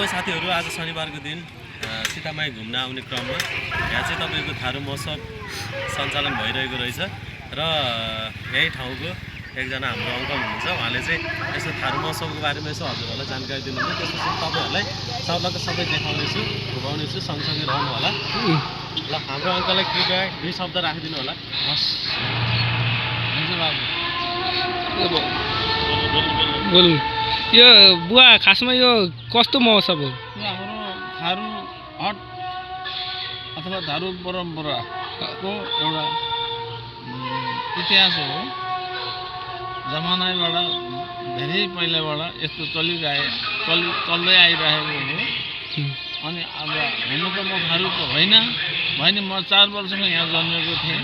Hello साथीहरू, आज शनिबारको दिन सीतामाई घुम्न आउने क्रममा यहाँ चाहिँ तपाईँको थारू महोत्सव सञ्चालन भइरहेको रहेछ र यही ठाउँको एकजना हाम्रो अङ्कल हुनुहुन्छ। उहाँले चाहिँ यसो थारू महोत्सवको बारेमा यसो हजुरहरूलाई जानकारी दिनुहुन्छ। त्यसपछि तपाईँहरूलाई सबैलाई सबै देखाउनेछु, घुमाउनेछु, सँगसँगै रहनु होला। ल हाम्रो अङ्कललाई कृपया 2 शब्द राखिदिनु होला। हस् हुन्छ बाबु बोलौँ। यो बुवा खासमा यो कस्तो महोत्सव हो? यो हाम्रो थारू हट अथवा थारू परम्पराको एउटा इतिहास हो। जमानाबाट धेरै पहिलाबाट यस्तो चल्दै आइरहेको हो। अनि अब हुनु त म थारूको होइन, भने म 4 वर्षको यहाँ जन्मेको थिएँ।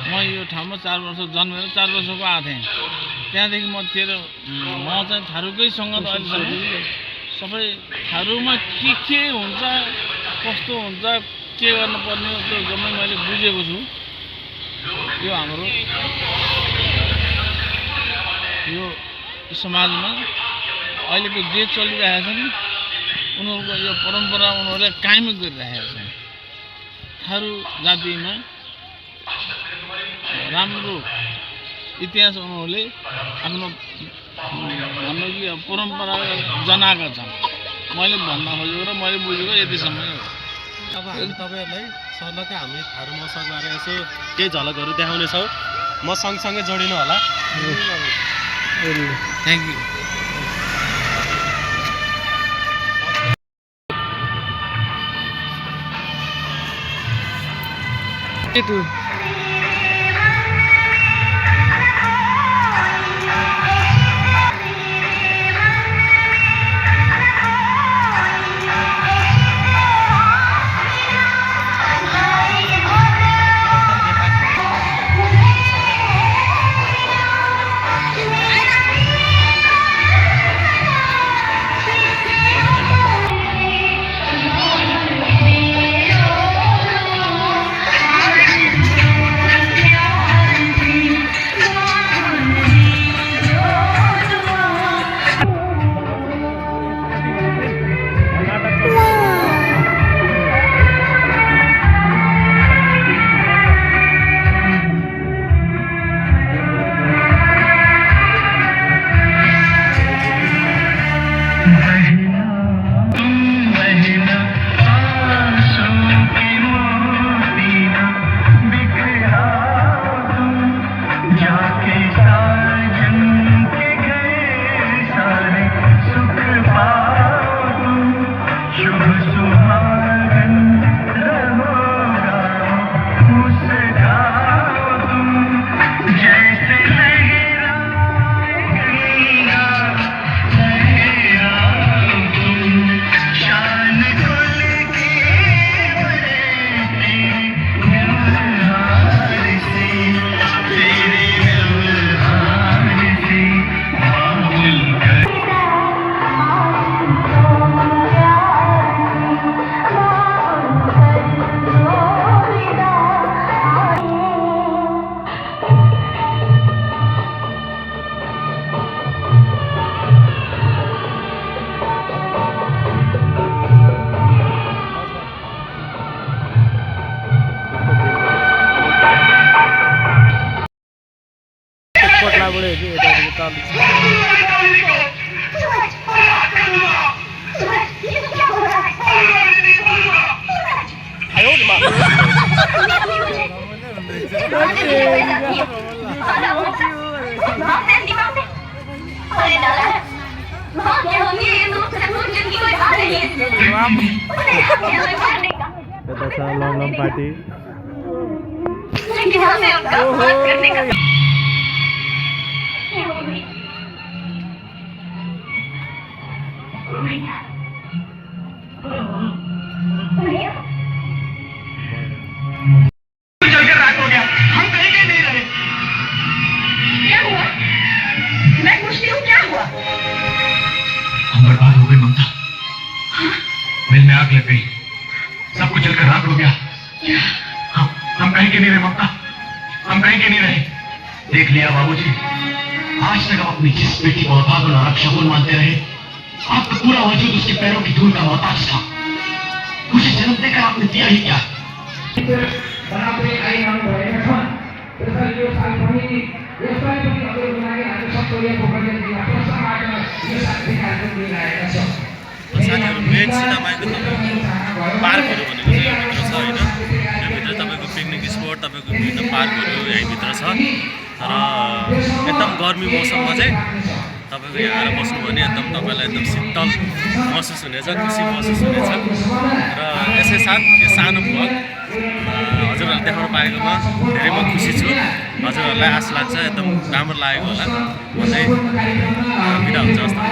म यो ठाउँमा 4 वर्ष जन्मेर 4 वर्षको आएको थिएँ। त्यहाँदेखि म चाहिँ थारूकै सङ्गत अहिलेसम्म सबै थारूमा के हुन्छ, कस्तो हुन्छ, के गर्नुपर्ने त्यो जम्मै मैले बुझेको छु। यो हाम्रो यो समाजमा अहिलेको जे चलिरहेछन् उनीहरूको यो परम्परा उनीहरूले कायम गरिरहेका छन्। थारू जातिमा राम्रो इतिहास उनीहरूले आफ्नो हाम्रो परम्परा जनाएका छन्। मैले भन्न खोजेको र मैले बुझेको यतिसम्मै हो। अब हामी तपाईँहरूलाई सर्लकै हामी थारू महोत्सवबारे यसो केही झलकहरू देखाउनेछौँ। म सँगसँगै जोडिनु होला। Thank you. लम पार्टी चलकर रात हो गया, हम कहीं के नहीं रहे। क्या हुआ? मैं पूछती हूँ क्या हुआ? हम बर्बाद हो गए ममता। मिल में आग लग गई, सब कुछ जलकर राख हो गया। हम कहीं के नहीं रहे ममता, हम कहीं के नहीं रहे। देख लिया बाबूजी, आज तक हम अपनी जिस बेटी को अभागन और अपशगुन मानते रहे, अब पूरा वजूद उसके पैरों की धूल का मोहताज था। उसे जन्म देकर आपने दिया ही क्या? बनाउँदै आइरहनु भएका छन्। त्यसैले यो साल पनि यसलाई पनि हजुरको लागि हामी सक्रियको प्रतिनिधिमा प्रोत्साहबाट यो साथी कार्यक्रम लिइरहेका छौँ। साथीहरू मेन सीतामाईको तपाईँको पार्कहरू भनेको चाहिँ यहाँभित्र छ होइन। योभित्र तपाईँको पिकनिक स्पोट, तपाईँको विभिन्न पार्कहरू यहीँभित्र छ। र एकदम गर्मी मौसममा चाहिँ तपाईँको यहाँ आएर बस्नु भने एकदम तपाईँलाई एकदम शीतल महसुस हुनेछ, खुसी महसुस हुनेछ। र यसै साथ यो सानो भ्लग हजुरहरूलाई देखाउन पाएकोमा धेरै म खुसी छु। हजुरहरूलाई आशा लाग्छ एकदम राम्रो लागेको होला भन्दै बिदा हुन्छ जस्तो।